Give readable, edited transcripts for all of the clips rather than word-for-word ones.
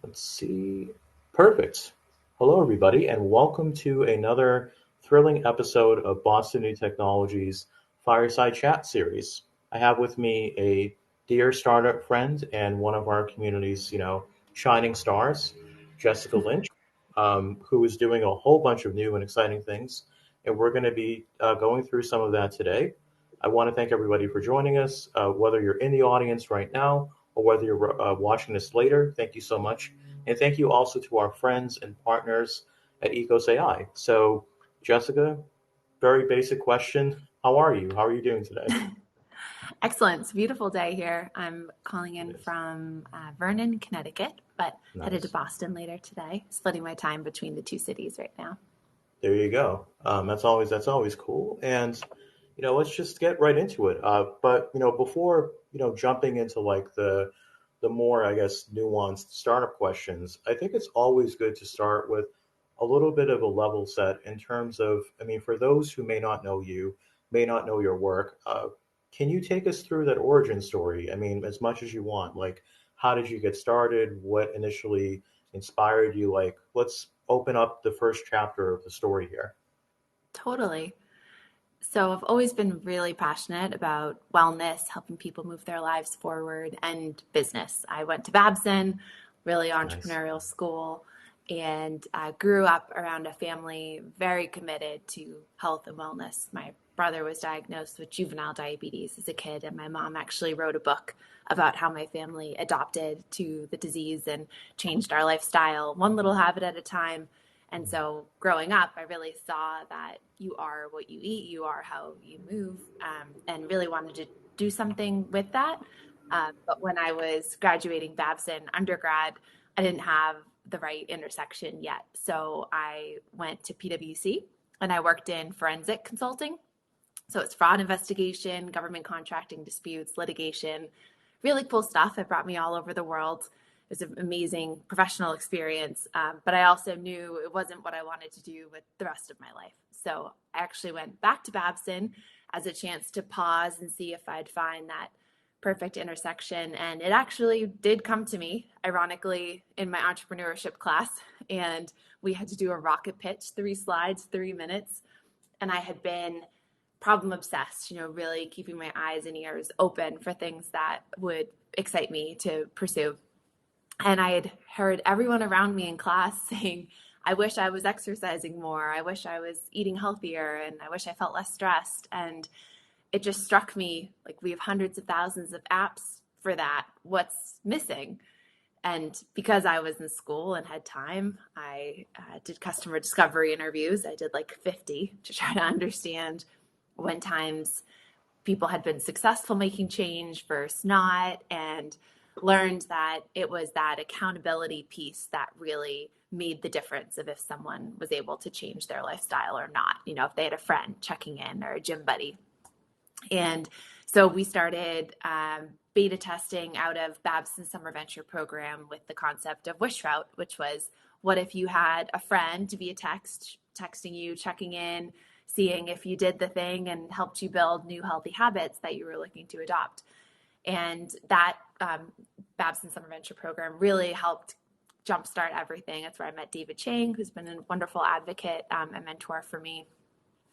Let's see. Perfect. Hello, everybody, and welcome to another thrilling episode of Boston New Technologies Fireside Chat series. I have with me a dear startup friend and one of our community's, shining stars, Jessica Lynch, who is doing a whole bunch of new and exciting things. And we're going to be going through some of that today. I want to thank everybody for joining us, whether you're in the audience right now or whether you're watching this later. Thank you so much. And thank you also to our friends and partners at Ecos AI. So, Jessica, very basic question. How are you? How are you doing today? Excellent. It's a beautiful day here. I'm calling It in is. from Vernon, Connecticut, but headed to Nice. Boston later today, splitting my time between the two cities right now. There you go. That's always cool. And let's just get right into it. But before jumping into like the more, I guess, nuanced startup questions, I think it's always good to start with a little bit of a level set in terms of, I mean, for those who may not know you, may not know your work, can you take us through that origin story? I mean, as much as you want. Like, how did you get started? What initially inspired you? Like, let's open up the first chapter of the story here. Totally. So I've always been really passionate about wellness, helping people move their lives forward, and business. I went to Babson, really Nice. entrepreneurial school, and I grew up around a family very committed to health and wellness. My brother was diagnosed with juvenile diabetes as a kid, and my mom actually wrote a book about how my family adopted to the disease and changed our lifestyle one little habit at a time. And so growing up, I really saw that you are what you eat, you are how you move, and really wanted to do something with that. But when I was graduating Babson undergrad, I didn't have the right intersection yet. So I went to PwC and I worked in forensic consulting. So it's fraud investigation, government contracting disputes, litigation, really cool stuff. It brought me all over the world. It was an amazing professional experience, but I also knew it wasn't what I wanted to do with the rest of my life. So I actually went back to Babson as a chance to pause and see if I'd find that perfect intersection. And it actually did come to me, ironically, in my entrepreneurship class. And we had to do a rocket pitch, 3 slides, 3 minutes. And I had been problem obsessed, really keeping my eyes and ears open for things that would excite me to pursue. And I had heard everyone around me in class saying, I wish I was exercising more. I wish I was eating healthier. And I wish I felt less stressed. And it just struck me like we have hundreds of thousands of apps for that. What's missing? And because I was in school and had time, I did customer discovery interviews. I did like 50 to try to understand when times people had been successful making change versus not, and learned that it was that accountability piece that really made the difference of if someone was able to change their lifestyle or not. If they had a friend checking in or a gym buddy. And so we started beta testing out of Babson's summer venture program with the concept of Wishroute, which was, what if you had a friend via texting you, checking in, seeing if you did the thing and helped you build new healthy habits that you were looking to adopt. And that Babson Summer Venture Program really helped jumpstart everything. That's where I met David Chang, who's been a wonderful advocate and mentor for me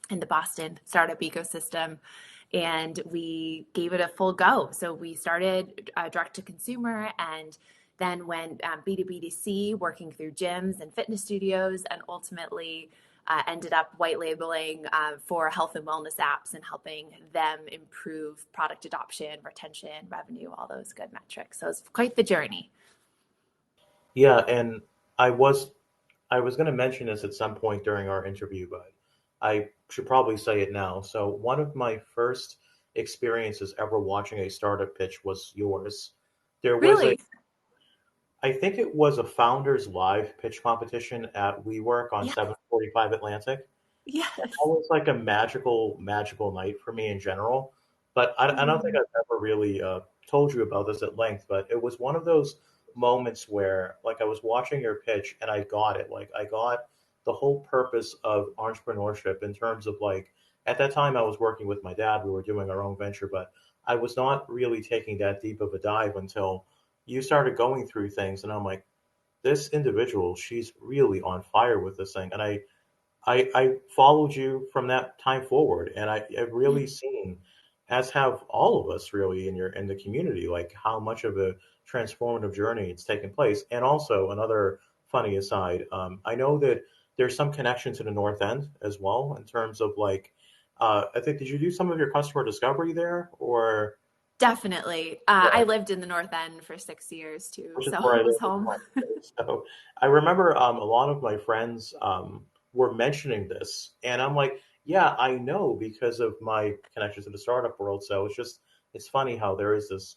in the Boston startup ecosystem. And we gave it a full go. So we started direct to consumer and then went B2B2C, working through gyms and fitness studios, and ultimately ended up white labeling for health and wellness apps and helping them improve product adoption, retention, revenue, all those good metrics. So it's quite the journey. Yeah, and I was I was going to mention this at some point during our interview, but I should probably say it now. So one of my first experiences ever watching a startup pitch was yours. There was a Really? I think it was a founders live pitch competition at WeWork on Yes. 745 Atlantic. That Yes. was like a magical night for me in general. But I don't think Mm. I've ever really told you about this at length. But it was one of those moments where, like, I was watching your pitch and I got it. Like, I got the whole purpose of entrepreneurship in terms of like, at that time I was working with my dad. We were doing our own venture, but I was not really taking that deep of a dive until you started going through things, and I'm like, this individual, she's really on fire with this thing. And I followed you from that time forward, and I've Yeah, really seen, as have all of us really in the community, like how much of a transformative journey it's taken place. And also another funny aside, I know that there's some connection to the North End as well in terms of like, I think did you do some of your customer discovery there, or definitely. yeah, I lived in the North End for 6 years too, which is so where I it live was as home. well. So I remember a lot of my friends were mentioning this, and I'm like, yeah, I know because of my connections to the startup world. So it's funny how there is this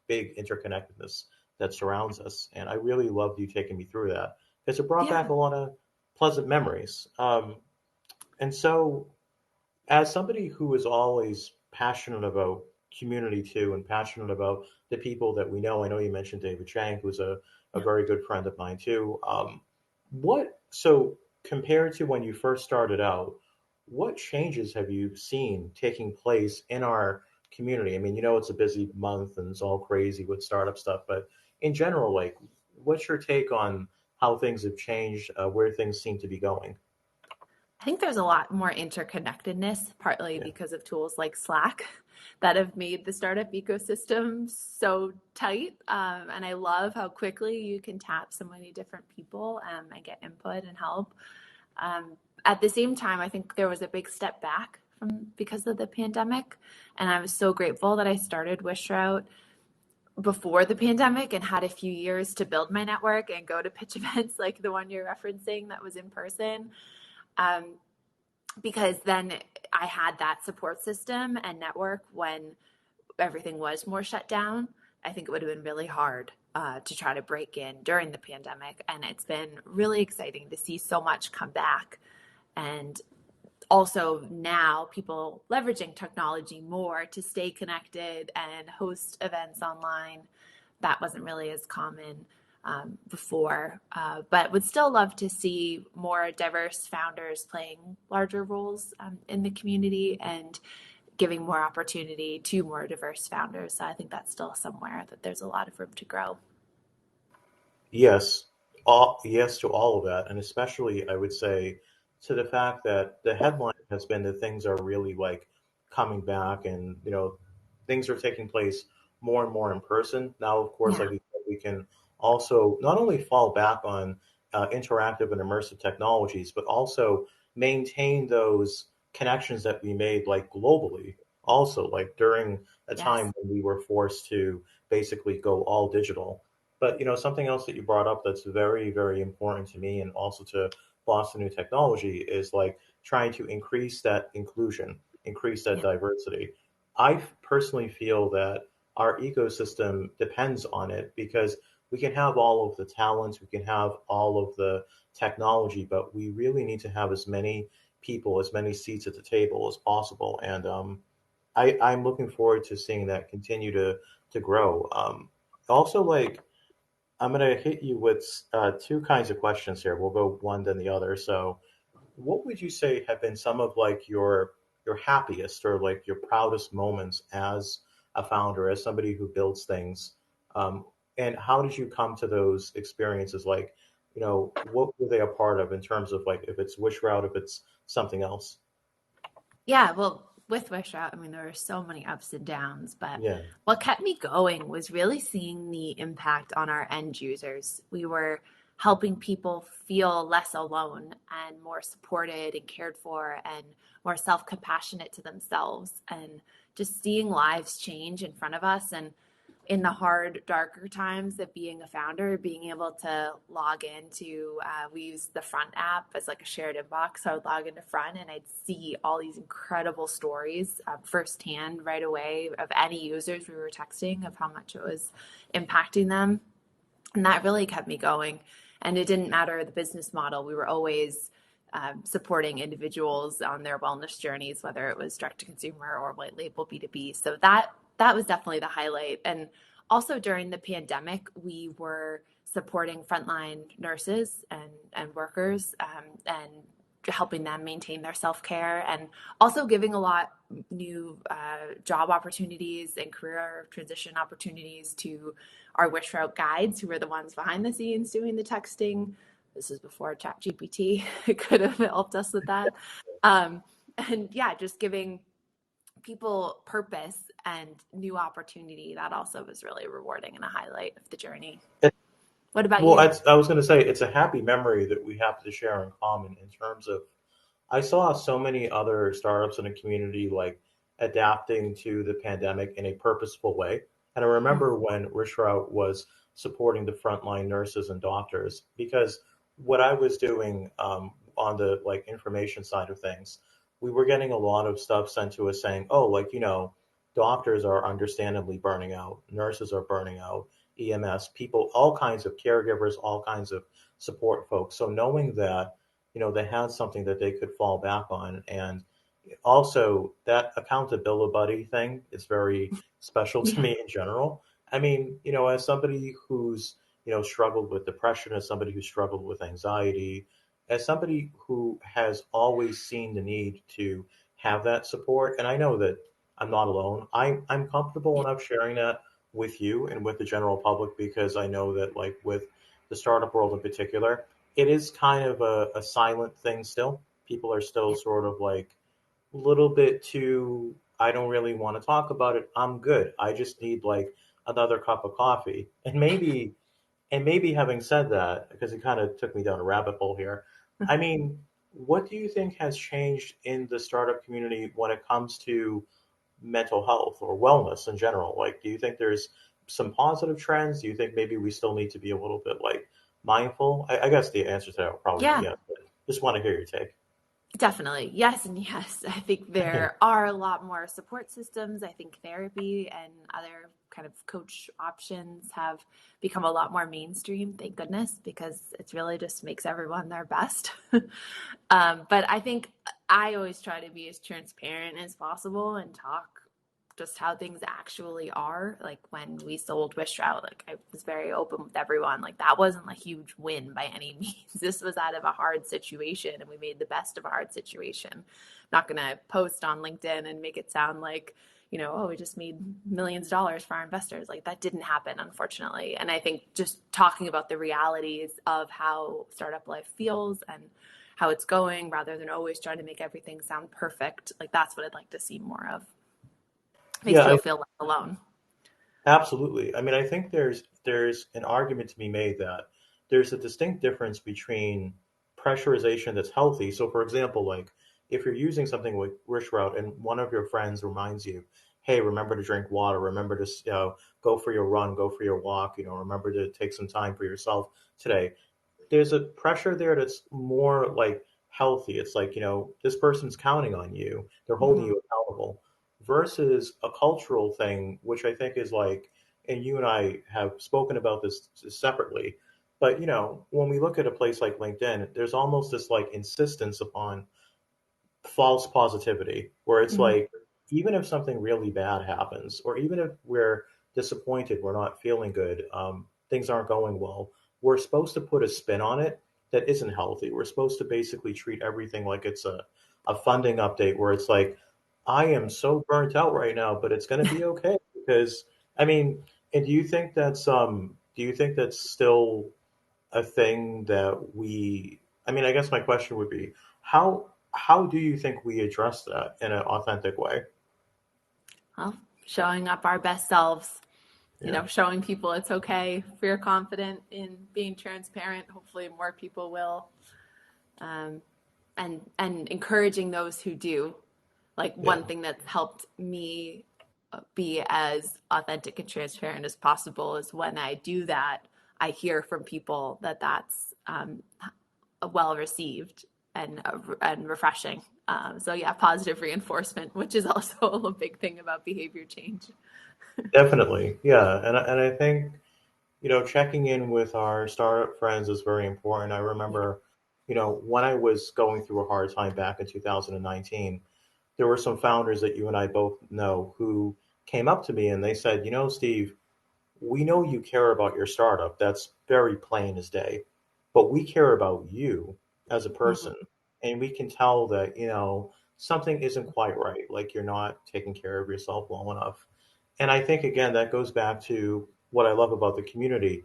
big interconnectedness that surrounds us, and I really loved you taking me through that because it brought back Yeah. a lot of pleasant memories. And so as somebody who is always passionate about community too and passionate about the people that we know, I know you mentioned David Chang, who's a very good friend of mine too. So compared to when you first started out, what changes have you seen taking place in our community? I mean, it's a busy month and it's all crazy with startup stuff, but in general, like, what's your take on how things have changed, where things seem to be going? I think there's a lot more interconnectedness, partly Yeah. because of tools like Slack that have made the startup ecosystem so tight. And I love how quickly you can tap so many different people and get input and help. Um, at the same time, I think there was a big step back from because of the pandemic, and I was so grateful that I started Wishroute before the pandemic and had a few years to build my network and go to pitch events like the one you're referencing that was in person. Um, because then I had that support system and network when everything was more shut down. I think it would have been really hard to try to break in during the pandemic. And it's been really exciting to see so much come back. And also now people leveraging technology more to stay connected and host events online. That wasn't really as common before, but would still love to see more diverse founders playing larger roles in the community and giving more opportunity to more diverse founders. So I think that's still somewhere that there's a lot of room to grow. Yes, yes to all of that, and especially I would say to the fact that the headline has been that things are really like coming back, and things are taking place more and more in person. Now, of course, Yeah. like you said, we can also not only fall back on interactive and immersive technologies, but also maintain those connections that we made like globally. Also, like during a Yes. time when we were forced to basically go all digital. But something else that you brought up that's very, very important to me and also to Boston New Technology is like trying to increase that inclusion, increase that Yeah. diversity. I personally feel that our ecosystem depends on it because we can have all of the talents, we can have all of the technology, but we really need to have as many people, as many seats at the table as possible. And I'm looking forward to seeing that continue to grow. Also, like I'm going to hit you with two kinds of questions here. We'll go one then the other. So, what would you say have been some of like your happiest or like your proudest moments as a founder, as somebody who builds things? Um, and how did you come to those experiences? Like, what were they a part of in terms of like if it's Wishroute, if it's something else? Yeah, well, with Wish Out, I mean, there were so many ups and downs, but Yeah. what kept me going was really seeing the impact on our end users. We were helping people feel less alone and more supported and cared for and more self-compassionate to themselves, and just seeing lives change in front of us. And in the hard, darker times of being a founder, being able to log into, we use the Front app as like a shared inbox. So I would log into Front and I'd see all these incredible stories firsthand right away of any users we were texting of how much it was impacting them. And that really kept me going. And it didn't matter the business model, we were always supporting individuals on their wellness journeys, whether it was direct to consumer or white label B2B. So that was definitely the highlight. And also during the pandemic, we were supporting frontline nurses and workers and helping them maintain their self-care, and also giving a lot new job opportunities and career transition opportunities to our Wishroute guides, who are the ones behind the scenes doing the texting. This is before ChatGPT could have helped us with that. And yeah, just giving people purpose and new opportunity. That also was really rewarding and a highlight of the journey. It, What about well, you? I was going to say it's a happy memory that we have to share in common in terms of I saw so many other startups in the community like adapting to the pandemic in a purposeful way. And I remember when Wishroute was supporting the frontline nurses and doctors because what I was doing on the like information side of things, we were getting a lot of stuff sent to us saying, oh, like, doctors are understandably burning out, nurses are burning out, EMS, people, all kinds of caregivers, all kinds of support folks. So knowing that they had something that they could fall back on. And also, that accountability buddy thing is very special to Yeah. me in general. I mean, as somebody who's, struggled with depression, as somebody who struggled with anxiety, as somebody who has always seen the need to have that support, and I know that I'm not alone. I'm comfortable Yeah. enough sharing that with you and with the general public because I know that, like, with the startup world in particular, it is kind of a silent thing still. People are still Yeah. sort of like a little bit too, I don't really want to talk about it. I'm good. I just need like another cup of coffee. And maybe having said that, because it kind of took me down a rabbit hole here, I mean, what do you think has changed in the startup community when it comes to mental health or wellness in general? Like, do you think there's some positive trends? Do you think maybe we still need to be a little bit like mindful? I guess the answer to that would probably be Yeah. yes, but just want to hear your take. Definitely. Yes, and yes. I think there are a lot more support systems. I think therapy and other kind of coach options have become a lot more mainstream, thank goodness, because it's really just makes everyone their best. But I think I always try to be as transparent as possible and talk just how things actually are. Like when we sold Wishroute, like I was very open with everyone. Like that wasn't a huge win by any means. This was out of a hard situation, and we made the best of a hard situation. I'm not gonna post on LinkedIn and make it sound like, oh, we just made millions of dollars for our investors. Like that didn't happen, unfortunately. And I think just talking about the realities of how startup life feels and how it's going rather than always trying to make everything sound perfect. Like that's what I'd like to see more of. Makes Yeah, people feel less alone. absolutely. I mean, I think there's an argument to be made that there's a distinct difference between pressurization that's healthy. So, for example, like if you're using something like Rich Route and one of your friends reminds you, "Hey, remember to drink water. Remember to go for your run, go for your walk. Remember to take some time for yourself today." There's a pressure there that's more like healthy. It's like, this person's counting on you. They're holding Mm-hmm. you accountable versus a cultural thing, which I think is like, and you and I have spoken about this separately, but when we look at a place like LinkedIn, there's almost this like insistence upon false positivity where it's Mm-hmm. like, even if something really bad happens, or even if we're disappointed, we're not feeling good, things aren't going well, we're supposed to put a spin on it that isn't healthy. We're supposed to basically treat everything like it's a funding update where it's like, I am so burnt out right now, but it's going to be okay because, I mean, and do you think that's still a thing that I mean, I guess my question would be, how do you think we address that in an authentic way? Well, showing up our best selves, Yeah. showing people it's okay if you're confident in being transparent. Hopefully, more people will, um, and encouraging those who do. Like Yeah. one thing that's helped me be as authentic and transparent as possible is when I do that, I hear from people that that's well received and refreshing. So yeah, positive reinforcement, which is also a big thing about behavior change. Definitely. Yeah. And I think, checking in with our startup friends is very important. I Yeah. remember, when I was going through a hard time back in 2019, there were some founders that you and I both know who came up to me and they said, Steve, we know you care about your startup. That's very plain as day. But we care about you as a Mm-hmm. person. and we can tell that, something isn't quite right. Like you're not taking care of yourself well enough. And I think, again, that goes back to what I love about the community.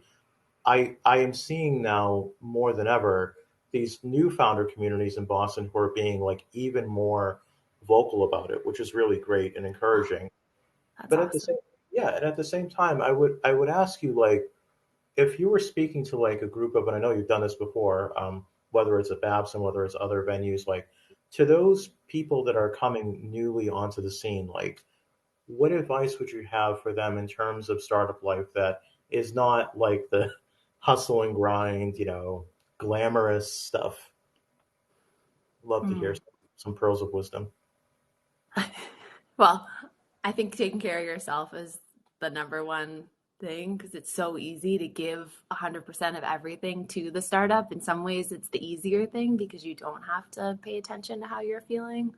I am seeing now more than ever these new founder communities in Boston who are being like even more vocal about it, which is really great and Oh, encouraging. that's But at the same awesome. yeah, and at the same time, I would ask you, like, if you were speaking to like a group of, and I know you've done this before, whether it's at Babson, whether it's other venues, like to those people that are coming newly onto the scene, like what advice would you have for them in terms of startup life that is not like the hustle and grind, glamorous stuff? Love to hear Hmm. some pearls of wisdom. Well, I think taking care of yourself is the number one thing because it's so easy to give 100% of everything to the startup. In some ways, it's the easier thing because you don't have to pay attention to how you're feeling,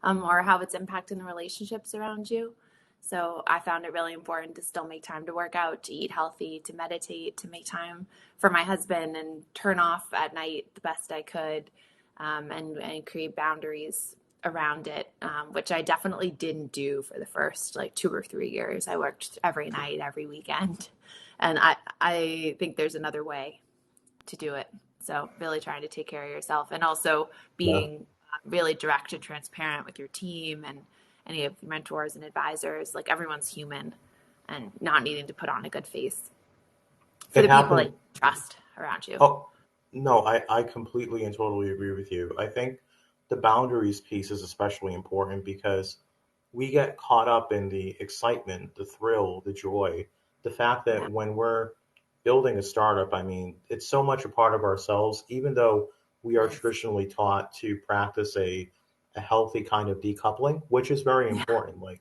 or how it's impacting the relationships around you. So I found it really important to still make time to work out, to eat healthy, to meditate, to make time for my husband and turn off at night the best I could, and create boundaries around it, which I definitely didn't do for the first like 2 or 3 years. I worked every night, every weekend, and I think there's another way to do it. So really trying to take care of yourself, and also Yeah. being really direct and transparent with your team and any of your mentors and advisors. Like everyone's human, and not needing to put on a good face for It the people that happened. you trust around you. Oh, no, I completely and totally agree with you. I think the boundaries piece is especially important because we get caught up in the excitement, the thrill, the joy, the fact that Yeah, when we're building a startup, I mean, it's so much a part of ourselves, even though we it are is. traditionally taught to practice a healthy kind of decoupling, which is very Yeah, important. Like,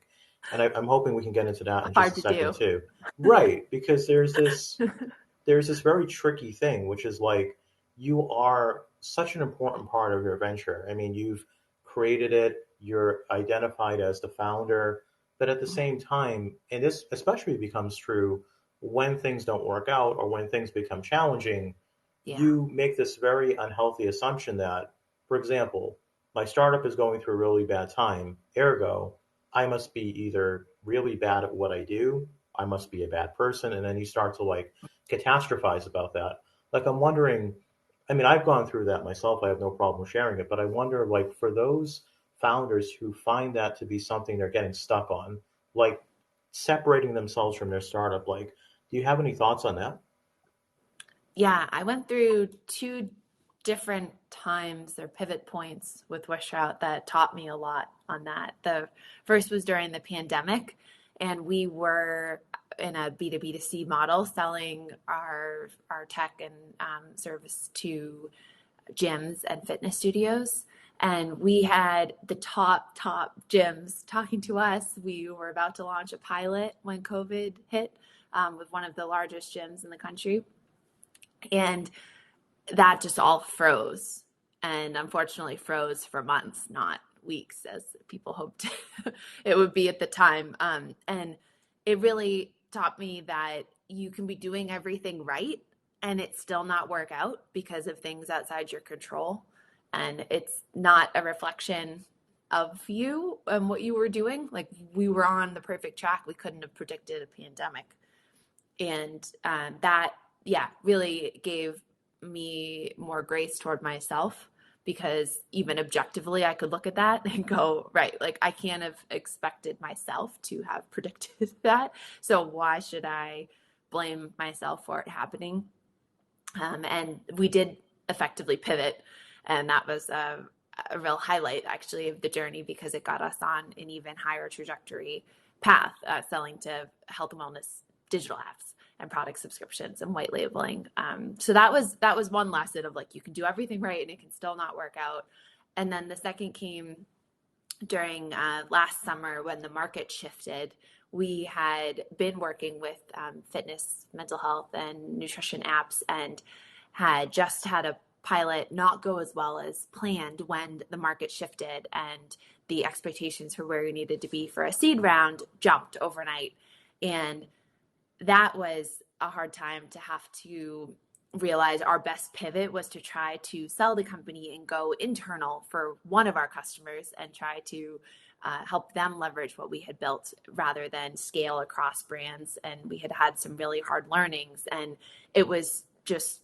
and I'm hoping we can get into that in just hard a to second do. too. Right, because there's this very tricky thing, which is like you are such an important part of your venture. I mean, you've created it, you're identified as the founder, but at the same time, and this especially becomes true when things don't work out or when things become challenging, Yeah, you make this very unhealthy assumption that, for example, my startup is going through a really bad time, ergo, I must be either really bad at what I do, I must be a bad person, and then you start to like catastrophize about that. Like, I'm wondering, I mean, I've gone through that myself. I have no problem sharing it, but I wonder, like, for those founders who find that to be something they're getting stuck on, like separating themselves from their startup, like, do you have any thoughts on that? yeah, I went through two different times or pivot points with Wishroute that taught me a lot on that. The first was during the pandemic, and we were in a B2B2C model selling our tech and service to gyms and fitness studios. And we had the top gyms talking to us. We were about to launch a pilot when COVID hit, with one of the largest gyms in the country. And that just all froze, and unfortunately froze for months, not weeks as people hoped it would be at the time. And it really taught me that you can be doing everything right and it still not work out because of things outside your control, and it's not a reflection of you and what you were doing. Like we were on the perfect track, we couldn't have predicted a pandemic. And that, yeah, really gave me more grace toward myself, because even objectively I could look at that and go, right, like I can't have expected myself to have predicted that, so why should I blame myself for it happening? And we did effectively pivot, and that was a real highlight actually of the journey because it got us on an even higher trajectory path, selling to health and wellness digital apps and product subscriptions and white labeling. So that was one lesson of like you can do everything right and it can still not work out. And then the second came during last summer when the market shifted. We had been working with fitness, mental health, and nutrition apps, and had just had a pilot not go as well as planned when the market shifted and the expectations for where we needed to be for a seed round jumped overnight. And that was a hard time to have to realized our best pivot was to try to sell the company and go internal for one of our customers and try to help them leverage what we had built rather than scale across brands. And we had had some really hard learnings, and it was just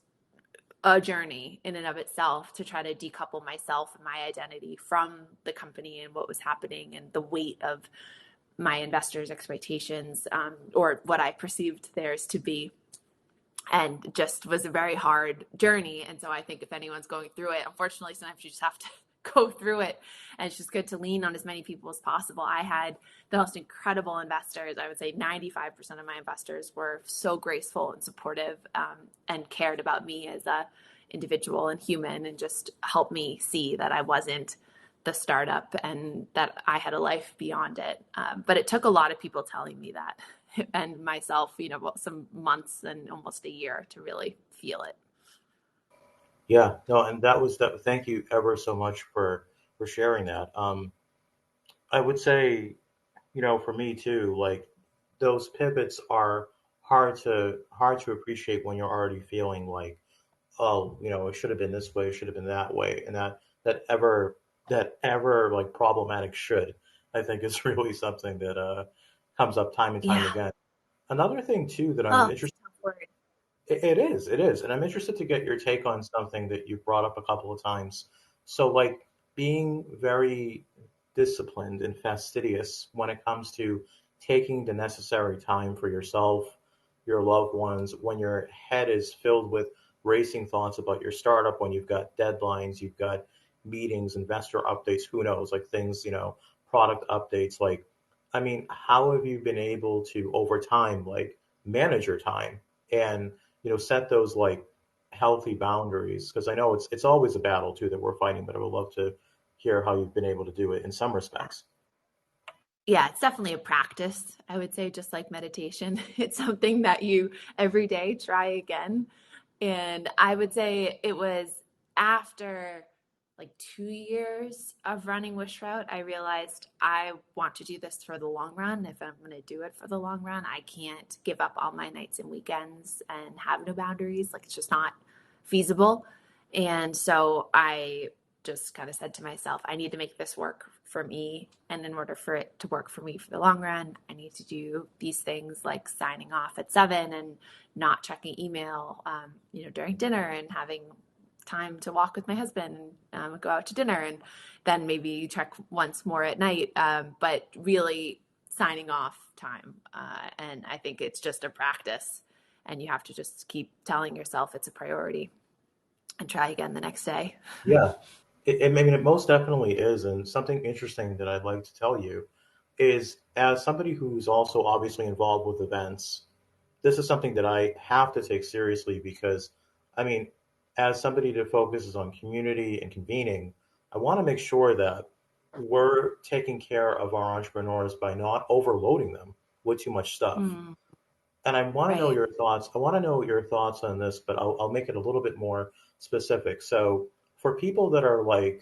a journey in and of itself to try to decouple myself and my identity from the company and what was happening and the weight of my investors' expectations, or what I perceived theirs to be. And just was a very hard journey. And so I think if anyone's going through it, unfortunately, sometimes you just have to go through it. And it's just good to lean on as many people as possible. I had the most incredible investors. I would say 95% of my investors were so graceful and supportive, and cared about me as a individual and human, and just helped me see that I wasn't the startup and that I had a life beyond it. But it took a lot of people telling me that, and myself, some months and almost a year to really feel it. Yeah, no, and that was that. Thank you ever so much for sharing that. I would say, for me too, like those pivots are hard to appreciate when you're already feeling like, oh, it should have been this way, it should have been that way, and that ever that ever like problematic should, I think, is really something that comes up time and time Yeah. again. Another thing too that I'm Oh, it's interested. a tough word. It is, and I'm interested to get your take on something that you've brought up a couple of times. So, like being very disciplined and fastidious when it comes to taking the necessary time for yourself, your loved ones, when your head is filled with racing thoughts about your startup, when you've got deadlines, you've got meetings, investor updates, who knows, like things, product updates. Like, I mean, how have you been able to, over time, like manage your time and set those like healthy boundaries? Because I know it's always a battle too that we're fighting, but I would love to hear how you've been able to do it in some respects. Yeah, it's definitely a practice. I would say just like meditation, it's something that you every day try again. And I would say it was after like 2 years of running Wishroute, I realized I want to do this for the long run. If I'm going to do it for the long run, I can't give up all my nights and weekends and have no boundaries. Like it's just not feasible. And so I just kind of said to myself, I need to make this work for me. And in order for it to work for me for the long run, I need to do these things like signing off at 7 and not checking email, during dinner, and having time to walk with my husband, and go out to dinner, and then maybe check once more at night. But really signing off time. And I think it's just a practice, and you have to just keep telling yourself it's a priority and try again the next day. Yeah, I mean, it most definitely is. And something interesting that I'd like to tell you is, as somebody who's also obviously involved with events, this is something that I have to take seriously because, I mean, as somebody that focuses on community and convening, I want to make sure that we're taking care of our entrepreneurs by not overloading them with too much stuff. Mm, And I want to know right. your thoughts. I want to know your thoughts on this, but I'll make it a little bit more specific. So, for people that are like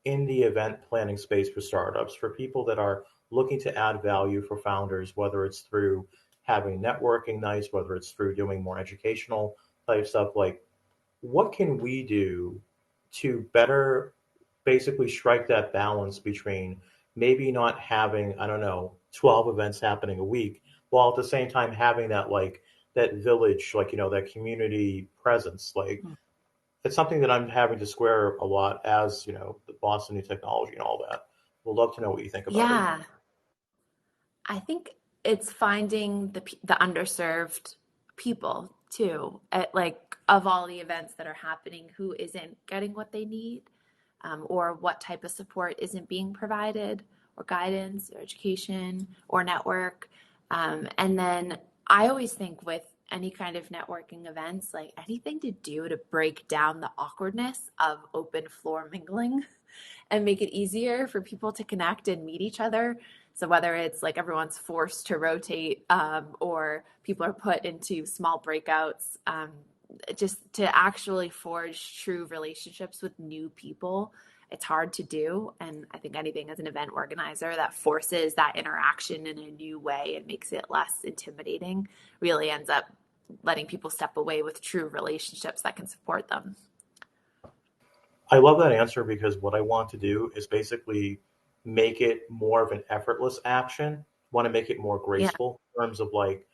in the event planning space for startups, for people that are looking to add value for founders, whether it's through having networking nights, whether it's through doing more educational type stuff, like what can we do to better basically strike that balance between maybe not having, I don't know, 12 events happening a week, while at the same time having that like that village, like, that community presence. Like it's something that I'm having to square a lot as, the Boston New Technology and all that. We'd love to know what you think about it. Yeah. I think it's finding the underserved people too. At like of all the events that are happening, who isn't getting what they need, or what type of support isn't being provided, or guidance, or education, or network. And then I always think with any kind of networking events, like anything to do to break down the awkwardness of open floor mingling and make it easier for people to connect and meet each other. So whether it's like everyone's forced to rotate, or people are put into small breakouts, just to actually forge true relationships with new people, it's hard to do. And I think anything as an event organizer that forces that interaction in a new way and makes it less intimidating really ends up letting people step away with true relationships that can support them. I love that answer because what I want to do is basically make it more of an effortless action. Want to make it more Yeah. graceful in terms of like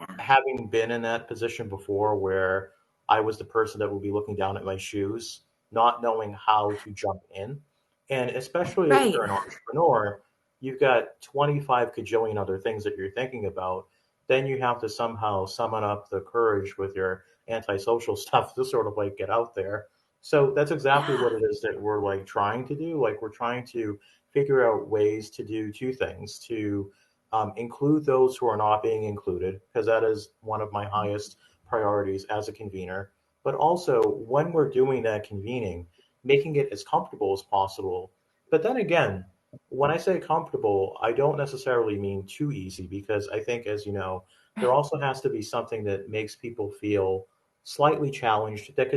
Yeah. having been in that position before where I was the person that would be looking down at my shoes, not knowing how to jump in. And especially if Right. you're an entrepreneur, you've got 25 cajillion other things that you're thinking about. Then you have to somehow summon up the courage with your antisocial stuff to sort of like get out there. So that's exactly Yeah. what it is that we're like trying to do. Like we're trying to figure out ways to do two things to include those who are not being included, because that is one of my highest priorities as a convener. But also, when we're doing that convening, making it as comfortable as possible. But then again, when I say comfortable, I don't necessarily mean too easy, because I think, as you know, there Right. also has to be something that makes people feel slightly challenged. That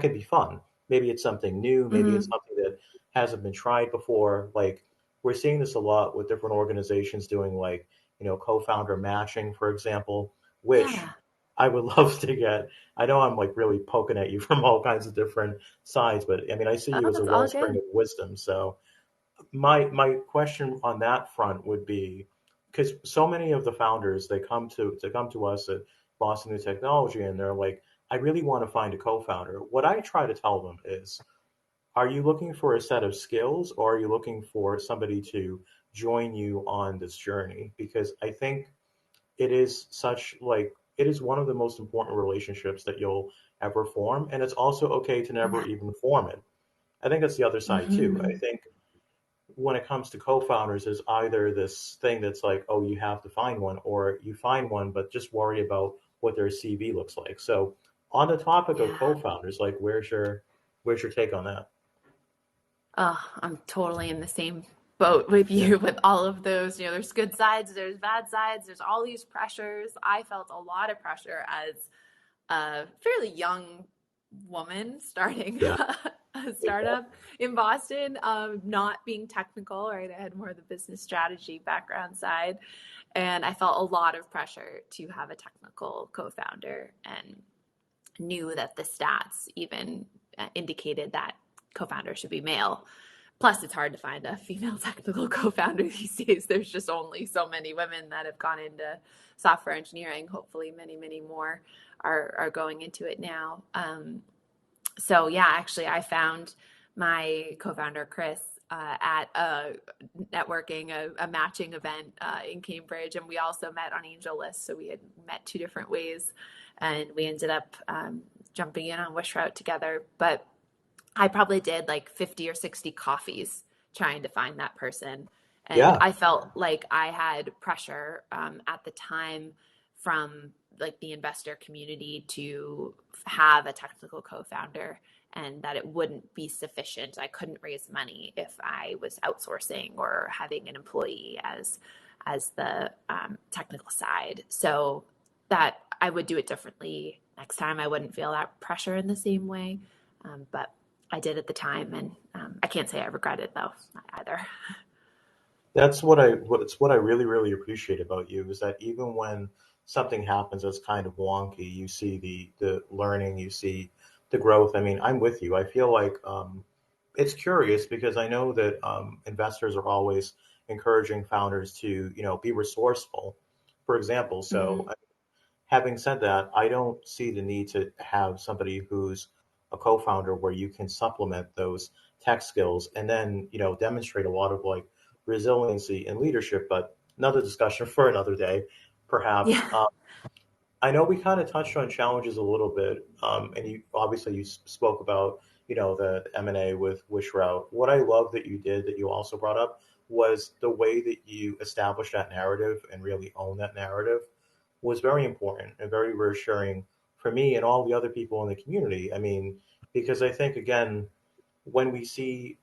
could be fun. Maybe it's something new. Maybe it's Hmm. something that hasn't been tried before. Like we're seeing this a lot with different organizations doing like, co-founder matching, for example, which Yeah. I would love to get. I know I'm like really poking at you from all kinds of different sides, but I mean, I see you Oh, as a that's all wellspring good. of wisdom. So my question on that front would be, because so many of the founders, they come to us at Boston New Technology and they're like, I really want to find a co-founder. What I try to tell them is, are you looking for a set of skills, or are you looking for somebody to join you on this journey? Because I think it is one of the most important relationships that you'll ever form, and it's also okay to never Yeah. even form it. I think that's the other side too. I Hmm. think when it comes to co-founders, is either this thing that's like, oh, you have to find one, or you find one, but just worry about what their CV looks like. So on the topic of Yeah. co-founders, like where's your take on that? Oh, I'm totally in the same boat with Yeah. you with all of those. There's good sides, there's bad sides, there's all these pressures. I felt a lot of pressure as a fairly young woman starting Yeah. a startup in Boston, not being technical, right? I had more of the business strategy background side. And I felt a lot of pressure to have a technical co founder and knew that the stats even indicated that co-founder should be male. Plus, it's hard to find a female technical co-founder these days. There's just only so many women that have gone into software engineering. Hopefully, many, many more are going into it now. So yeah, actually, I found my co-founder Chris at a networking, a matching event in Cambridge, and we also met on Angel List. So we had met two different ways, and we ended up jumping in on Wishroute together. But I probably did like 50 or 60 coffees trying to find that person. And Yeah. I felt like I had pressure at the time from like the investor community to have a technical co-founder, and that it wouldn't be sufficient. I couldn't raise money if I was outsourcing or having an employee as the technical side. So that I would do it differently next time. I wouldn't feel that pressure in the same way. But I did at the time, and I can't say I regret it though either. It's what I really, really appreciate about you is that even when something happens that's kind of wonky, you see the learning, you see the growth. I mean, I'm with you. I feel like it's curious because I know that investors are always encouraging founders to, be resourceful, for example. So Mm-hmm. having said that, I don't see the need to have somebody who's a co-founder where you can supplement those tech skills and then, demonstrate a lot of like resiliency and leadership. But another discussion for another day, perhaps. Yeah, I know we kind of touched on challenges a little bit, and you spoke about, the M&A with Wishroute. What I love that you did that you also brought up was the way that you established that narrative and really own that narrative was very important and very reassuring for me and all the other people in the community. I mean, because I think again, when we see,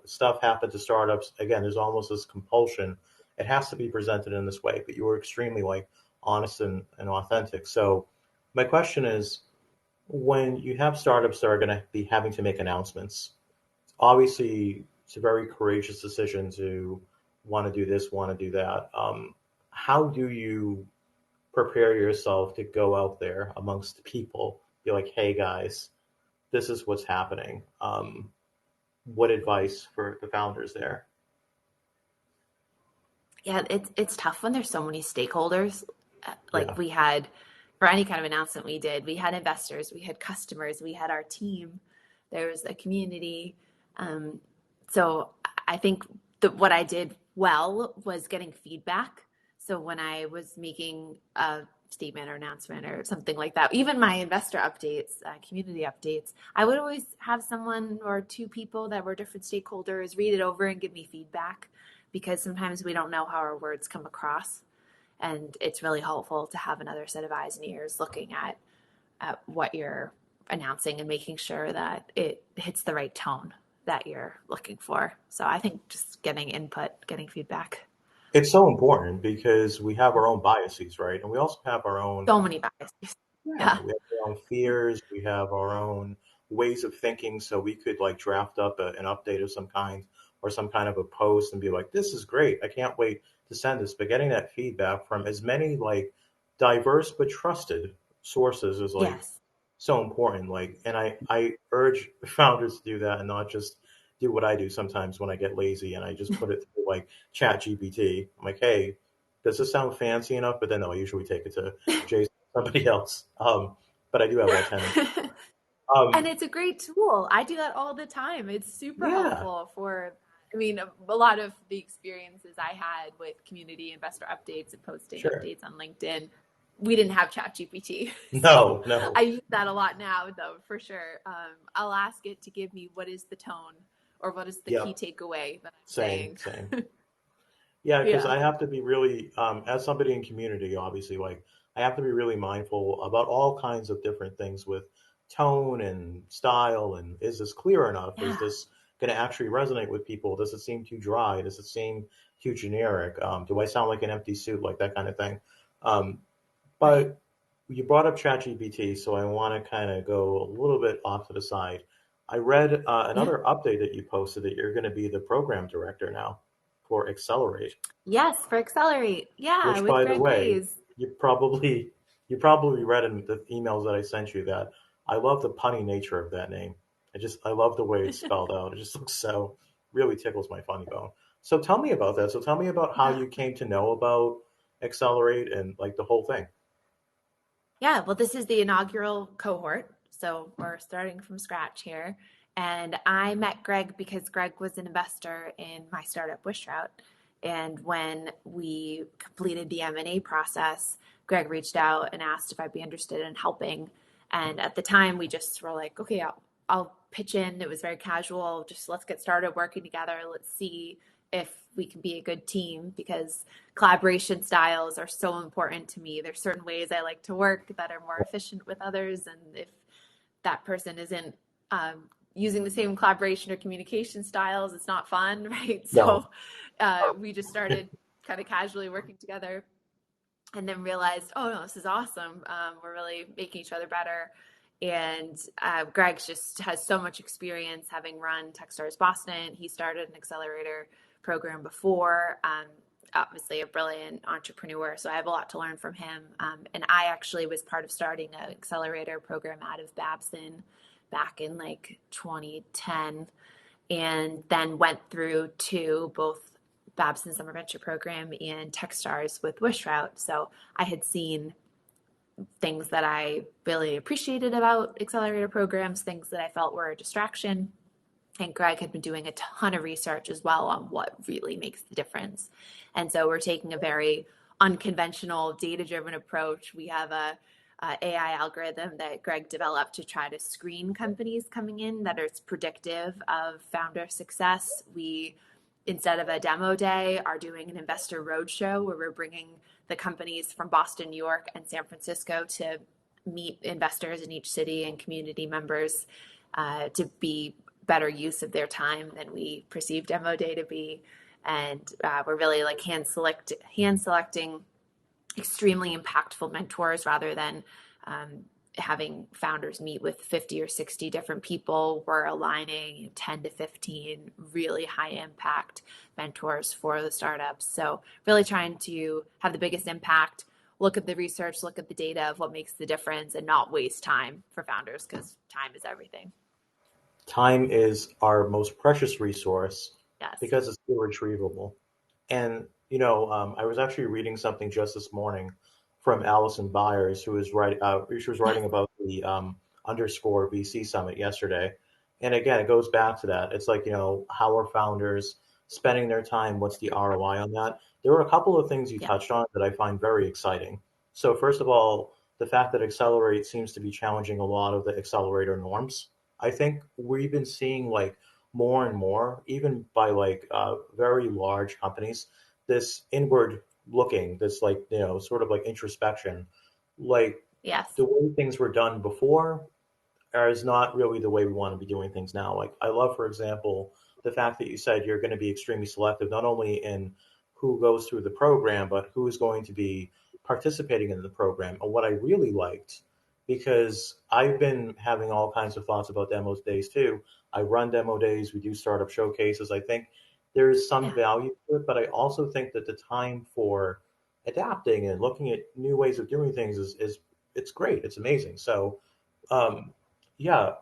stuff happen to startups, again, there's almost this compulsion. It has to be presented in this way, but you were extremely like honest and authentic. So my question is, when you have startups that are going to be having to make announcements, obviously it's a very courageous decision to want to do this, want to do that. How do you prepare yourself to go out there amongst the people, be like, hey guys, this is what's happening. What advice for the founders there? Yeah, it's tough when there's so many stakeholders. Like Yeah, we had for any kind of announcement we did, we had investors, we had customers, we had our team, there was a community. Um, so I think that what I did well was getting feedback. So when I was making a statement or announcement or something like that, even my investor updates, community updates, I would always have someone or two people that were different stakeholders read it over and give me feedback because sometimes we don't know how our words come across. And it's really helpful to have another set of eyes and ears looking at what you're announcing and making sure that it hits the right tone that you're looking for. So I think just getting input, getting feedback. it's so important because we have our own biases, right? And we also have our own, So many biases. yeah, Yeah. we have our own fears, we have our own ways of thinking. So we could like draft up an update of some kind or some kind of a post and be like, this is great. I can't wait to send this. But getting that feedback from as many like diverse but trusted sources is like Yes. so important. Like, and I urge founders to do that and not just do what I do sometimes when I get lazy and I just put it through like Chat GPT. I'm like, hey, does this sound fancy enough? But then I usually take it to Jason or somebody else. But I do have that tendency. And Um, it's a great tool. I do that all the time. It's super yeah, helpful for, I mean, a lot of the experiences I had with community investor updates and posting sure. updates on LinkedIn, we didn't have ChatGPT. So No, no. I use that a lot now, though, for sure. I'll ask it to give me what is the tone or what is the key Yep. takeaway that I'm Same, saying. same. Yeah, because Yeah. I have to be really, as somebody in community, obviously, like I have to be really mindful about all kinds of different things with tone and style. And is this clear enough? Is Yeah. this going to actually resonate with people? Does it seem too dry? Does it seem too generic? Do I sound like an empty suit? Like that kind of thing. Um, Right. but you brought up ChatGPT, so I want to kind of go a little bit off to the side. I read Yeah. another update that you posted that you're going to be the program director now for Accelerate. Yes, for Accelerate. Yeah, Which, with by the Greg way, Hayes. you probably you probably read in the emails that I sent you that I love the punny nature of that name. I love the way it's spelled out. It just looks so really tickles my funny bone. So tell me about that. So tell me about how Yeah. you came to know about Accelerate and like the whole thing. Yeah, well, this is the inaugural cohort. So we're starting from scratch here. And I met Greg because Greg was an investor in my startup, Wishroute. And when we completed the M&A process, Greg reached out and asked if I'd be interested in helping. And at the time, we just were like, okay, I'll pitch in. It was very casual. Just let's get started working together. Let's see if we can be a good team because collaboration styles are so important to me. There's certain ways I like to work that are more efficient with others. And if that person isn't using the same collaboration or communication styles, it's not fun, right? No. So we just started kind of casually working together and then realized, oh no, this is awesome. We're really making each other better. And Greg just has so much experience having run Techstars Boston. He started an accelerator program before. Obviously, a brilliant entrepreneur, so I have a lot to learn from him. And I actually was part of starting an accelerator program out of Babson back in like 2010, and then went through to both Babson Summer Venture Program and Techstars with Wishroute. So I had seen things that I really appreciated about accelerator programs, things that I felt were a distraction. And Greg had been doing a ton of research as well on what really makes the difference. And so we're taking a very unconventional, data-driven approach. We have a AI algorithm that Greg developed to try to screen companies coming in that are predictive of founder success. We, instead of a demo day, are doing an investor roadshow where we're bringing the companies from Boston, New York, and San Francisco to meet investors in each city and community members to be better use of their time than we perceive demo day to be. And we're really like hand selecting extremely impactful mentors rather than having founders meet with 50 or 60 different people. We're aligning 10 to 15 really high impact mentors for the startups. So really trying to have the biggest impact look at the research, look at the data of what makes the difference, and not waste time for founders, because time is everything. Time is our most precious resource Yes. because it's irretrievable. And I was actually reading something just this morning from Allison Byers, who was writing. She was Yes. writing about the underscore VC summit yesterday. And again, it goes back to that. It's like, how are founders spending their time? What's the ROI on that? There were a couple of things you Yeah. touched on that I find very exciting. So first of all, the fact that Accelerate seems to be challenging a lot of the accelerator norms. I think we've been seeing like more and more, even by like very large companies, this inward looking, this like, sort of like introspection, like Yes. the way things were done before is not really the way we want to be doing things now. Like, I love, for example, the fact that you said you're going to be extremely selective, not only in who goes through the program, but who's going to be participating in the program. And what I really liked, because I've been having all kinds of thoughts about demo days too. I run demo days, we do startup showcases. I think there's some Yeah. value to it, but I also think that the time for adapting and looking at new ways of doing things is it's great. It's amazing. So um, yeah,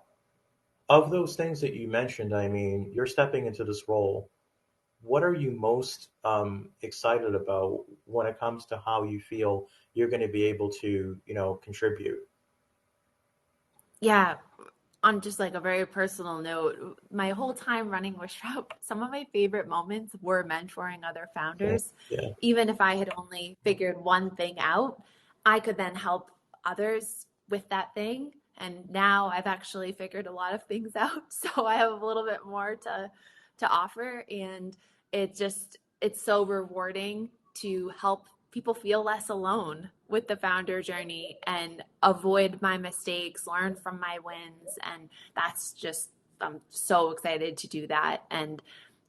of those things that you mentioned, I mean, you're stepping into this role. What are you most excited about when it comes to how you feel you're going to be able to, contribute? Yeah. On just like a very personal note, my whole time running Wishroute, some of my favorite moments were mentoring other Yeah, founders. yeah. Even if I had only figured one thing out, I could then help others with that thing. And now I've actually figured a lot of things out, so I have a little bit more to offer, and it's so rewarding to help people feel less alone with the founder journey and avoid my mistakes, learn from my wins. And that's just, I'm so excited to do that. And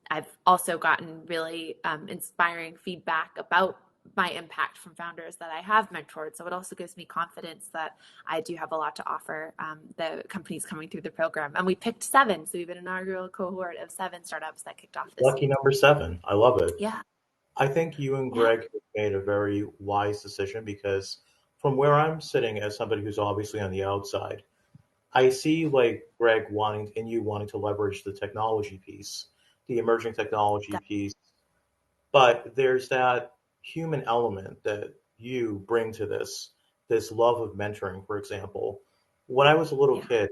I've also gotten really inspiring feedback about my impact from founders that I have mentored. So it also gives me confidence that I do have a lot to offer the companies coming through the program. And we picked 7. So we have an inaugural cohort of 7 startups that kicked off this Lucky week. number 7. I love it. Yeah. I think you and Yeah. Greg have made a very wise decision because from where I'm sitting as somebody who's obviously on the outside, I see like Greg wanting and you wanting to leverage the technology piece, the emerging technology piece. But there's that human element that you bring to this love of mentoring, for example. When I was a little Yeah. kid,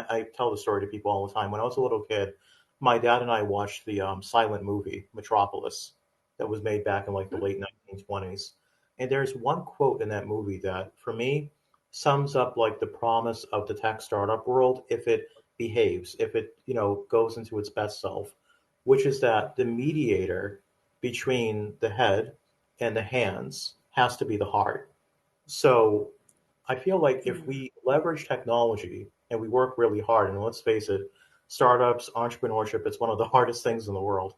I tell the story to people all the time. When I was a little kid, my dad and I watched the silent movie Metropolis that was made back in like the late 1920s. And there's one quote in that movie that, for me, sums up like the promise of the tech startup world if it behaves, if it goes into its best self, which is that the mediator between the head and the hands has to be the heart. So I feel like if Mm. we leverage technology and we work really hard, and let's face it, startups, entrepreneurship, it's one of the hardest things in the world.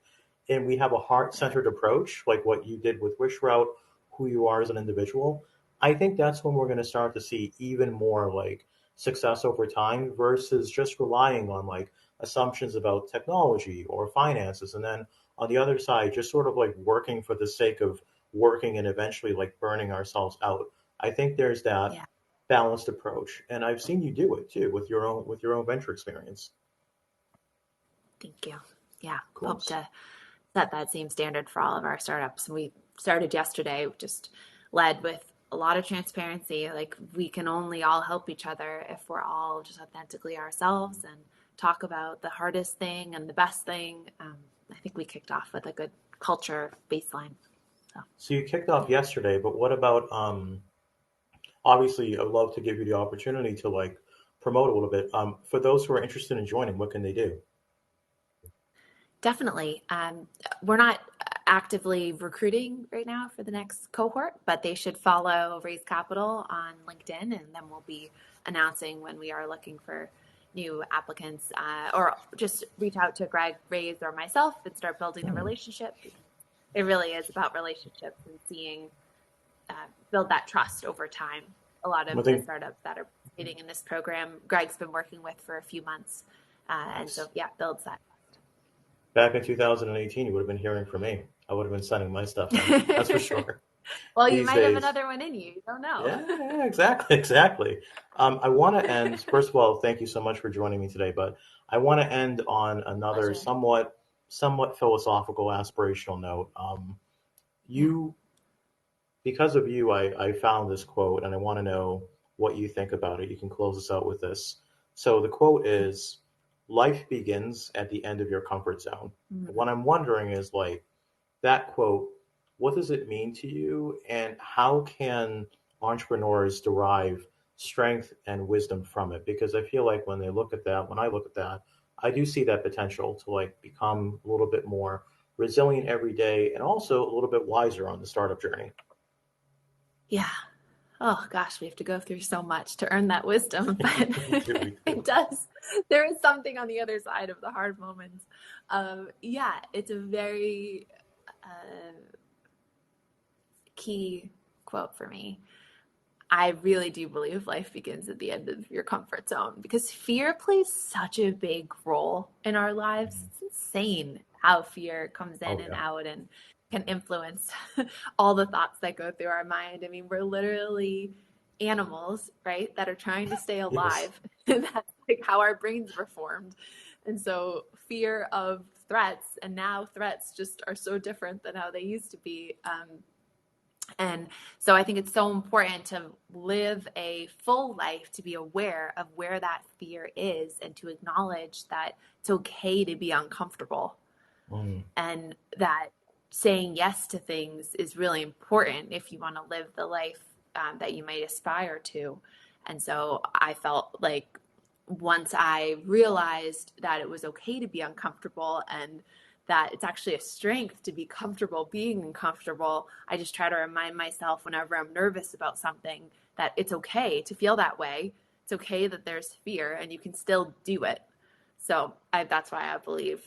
And we have a heart centered approach, like what you did with Wishroute, who you are as an individual. I think that's when we're going to start to see even more like success over time versus just relying on like assumptions about technology or finances. And then on the other side, just sort of like working for the sake of working and eventually like burning ourselves out. I think there's that Yeah. balanced approach, and I've seen you do it too with your own venture experience. Thank you. Yeah. Of Hope course. to set that same standard for all of our startups. We started yesterday, just led with a lot of transparency. Like, we can only all help each other if we're all just authentically ourselves and talk about the hardest thing and the best thing. I think we kicked off with a good culture baseline. So, So you kicked off yesterday, but what about obviously I'd love to give you the opportunity to like promote a little bit. For those who are interested in joining, what can they do? definitely. We're not actively recruiting right now for the next cohort, but they should follow Raise Capital on LinkedIn, and then we'll be announcing when we are looking for new applicants, or just reach out to Greg, Raise, or myself and start building the relationship. It really is about relationships and seeing build that trust over time. A lot of I the think startups that are participating in this program, Greg's been working with for a few months, and so yeah, builds that. back in 2018, you would have been hearing from me. I would have been sending my stuff in. That's for sure. Well, you these might have days. another one in you. You don't know. Yeah, yeah, exactly, exactly. I want to end, first of all, thank you so much for joining me today, but I want to end on another Pleasure. somewhat philosophical, aspirational note. Yeah. You, because of you, I found this quote, and I want to know what you think about it. You can close us out with this. So the quote is, "Life begins at the end of your comfort zone." Mm. What I'm wondering is, like, that quote, what does it mean to you, and how can entrepreneurs derive strength and wisdom from it? Because I feel like when I look at that, I do see that potential to like become a little bit more resilient every day and also a little bit wiser on the startup journey. Yeah. Oh gosh, we have to go through so much to earn that wisdom, but We do, we it do. does. There is something on the other side of the hard moments. Yeah, it's a very key quote for me. I really do believe life begins at the end of your comfort zone because fear plays such a big role in our lives. Mhm. It's insane how fear comes in Oh and yeah. out and can influence all the thoughts that go through our mind. I mean, we're literally animals, right, that are trying to stay Yes. alive. That's like how our brains were formed. And so, fear of threats, and now threats just are so different than how they used to be. And so I think it's so important to live a full life, to be aware of where that fear is and to acknowledge that it's okay to be uncomfortable Mm. and that saying yes to things is really important if you want to live the life that you might aspire to. And so I felt like once I realized that it was okay to be uncomfortable and that it's actually a strength to be comfortable being uncomfortable, I just try to remind myself whenever I'm nervous about something that it's okay to feel that way. It's okay that there's fear and you can still do it. So that's why I believe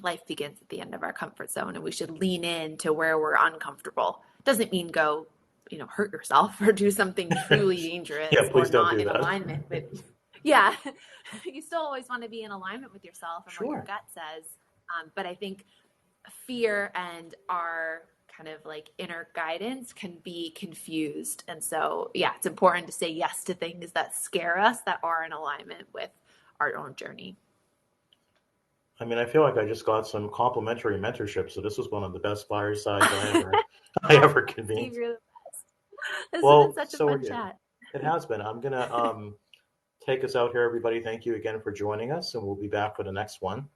life begins at the end of our comfort zone and we should lean in to where we're uncomfortable. Doesn't mean go, hurt yourself or do something truly Yeah, dangerous or please don't not do in that. alignment with, yeah, you still always want to be in alignment with yourself and what your Sure. gut says. But I think fear and our kind of like inner guidance can be confused. And so, yeah, it's important to say yes to things that scare us that are in alignment with our own journey. I mean, I feel like I just got some complimentary mentorship, so this was one of the best firesides I Oh, ever Steve, convened. you're the best. This has been Well, such a so are fun you. chat. It has been. I'm gonna take us out here, everybody. Thank you again for joining us, and we'll be back for the next one.